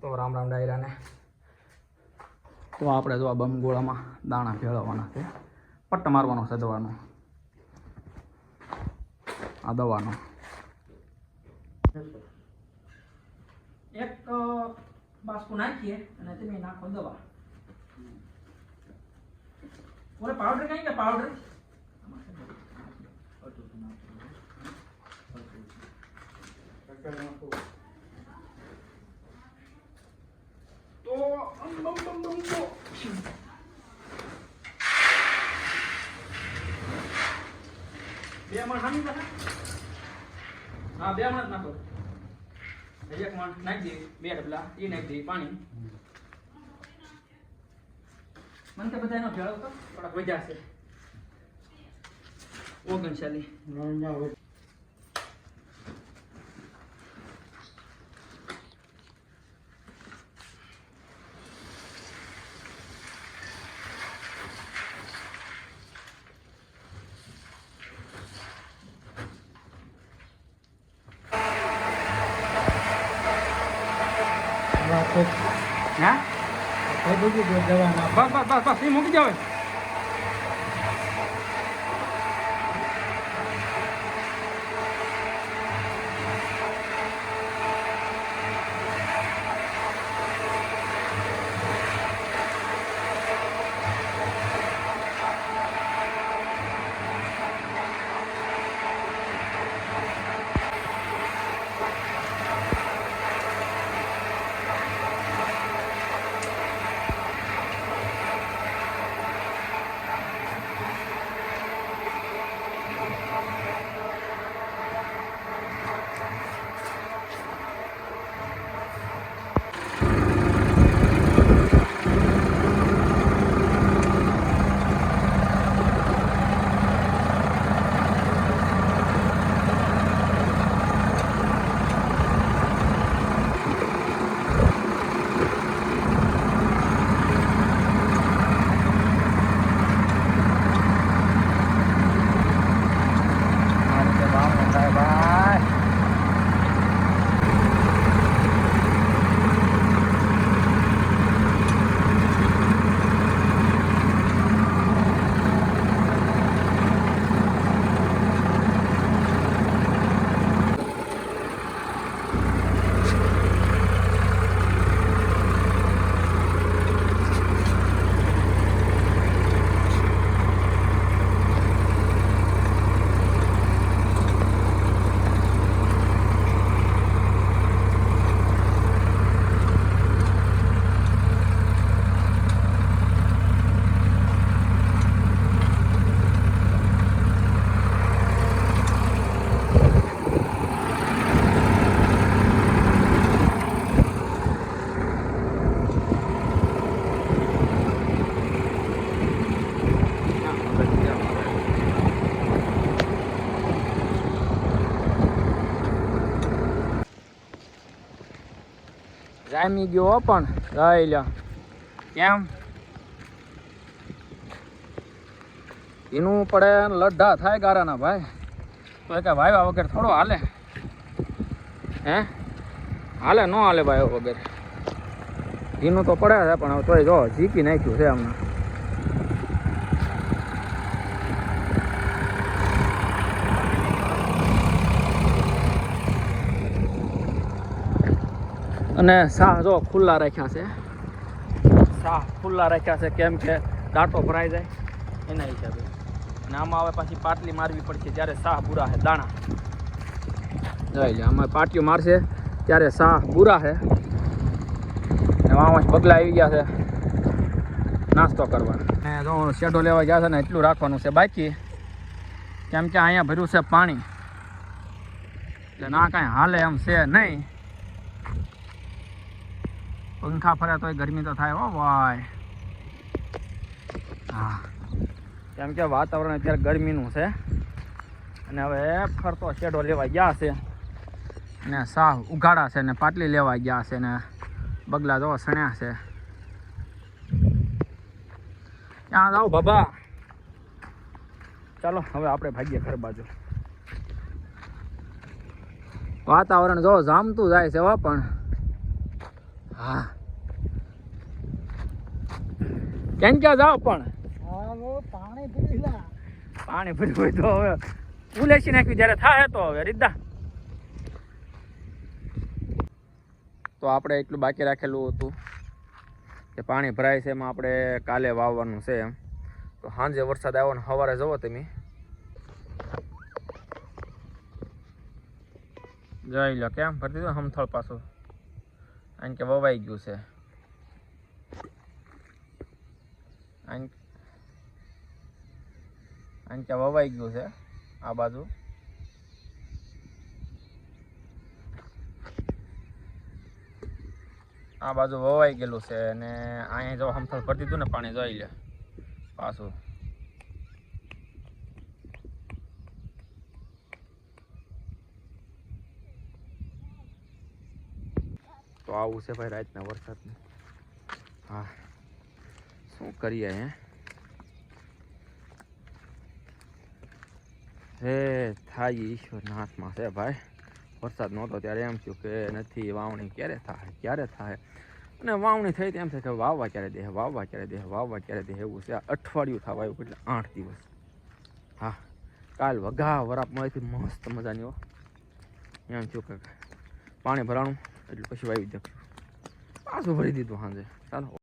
તો રામ રામ ડાયરાને. તો આપણે જો આ બમગોળામાં દાણા ભેળવવાના છે. પટ્ટ મારવાનો છે દવાનો, આ દવાનો એક બાસ્કુ નાખીએ અને તમે નાખો દવા. ઓરે પાવડર કઈ કે પાવડર તો બે મણ હામી પાસે હા 2 મણ નાખો. એક મણ નાખી દે, 2 ડબલા એ નાખી દે પાણી. મને તો બધા એનો ભેળો તો થોડાક વધ્યા છે. ઓગણચાલી હા બસ એ મૂકી જાવ. જામી ગયો પણ લઈ લ્યો. કેમ એનું પડે લડ્ઢા થાય ગારાના ભાઈ. તો કે વાવ્યા વગર થોડો હાલે? હે હાલે? ન હાલે વાવ્યા વગર. એનું તો પડે છે પણ તોય જો ઝીકી નાખ્યું છે હમણાં. અને શાહ જો ખુલ્લા રાખ્યા છે. શાહ ખુલ્લા રાખ્યા છે કેમ કે દાંતો ભરાઈ જાય એના હિસાબે. અને આમાં હવે પાછી પાટલી મારવી પડશે જ્યારે શાહ બુરા છે દાણા. જોઈ લે આમાં પાટીઓ મારશે ત્યારે શાહ બુરા છે. અને વાંસ બગલા આવી ગયા છે નાસ્તો કરવા. અને જો શેડો લેવા ગયા છે ને એટલું રાખવાનું છે બાકી, કેમ કે અહીંયા ભર્યું છે પાણી એટલે ના કાંઈ હાલે એમ છે નહીં. પંખા ફરે તોય ગરમી તો થાય હો ભાઈ. હા કેમ કે વાતાવરણ અત્યારે ગરમીનું છે. અને હવે ફરતો શેડો લેવા ગયા છે ને શાહ ઉઘાડા છે ને પાટલી લેવા ગયા છે ને બગલા જો સણ્યા છે. ક્યાં જાવ બાબા? ચાલો હવે આપણે ભાગીએ ઘર બાજુ. વાતાવરણ જો જામતું જાય છે હો પણ હા કેમ ક્યાં જાઓ પણ પાણી પીલા પાણી ભર્યું હોય તો હવે ઉલેસી નાખ્યું જ્યારે થાય તો હવે રીધા તો આપણે એટલું બાકી રાખેલું હતું કે પાણી ભરાય છે એમાં આપણે કાલે વાવવાનું છે એમ તો સાંજે વરસાદ આવ્યો ને સવારે જવો તમે જોઈ લો કેમ ભરતી દીધું હમથળ પાછું કારણ કે વવાઈ ગયું છે કારણ કે વવાઈ ગયું છે આ બાજુ વવાઈ ગયેલું છે અને અહીંયા જો હમથળ ભરતી દીધું ને પાણી જોઈ લે પાછું તો આવું છે ભાઈ રાતના વરસાદનું હા શું કરીએ હે થાય ઈશ્વરના હાથમાં છે ભાઈ વરસાદ નહોતો ત્યારે એમ થયું કે નથી વાવણી ક્યારે થાય અને વાવણી થઈ તેમ થાય કે વાવવા ક્યારે દે એવું છે અઠવાડિયું થવા આવ્યું એટલે 8 દિવસ હા કાલ વઘા વરાપ મળેથી મસ્ત મજાની હો એમ થયું કે પાણી ભરાણું એટલે પછી વાવી દે પાછું ભરી દીધું સાંજે ચાલો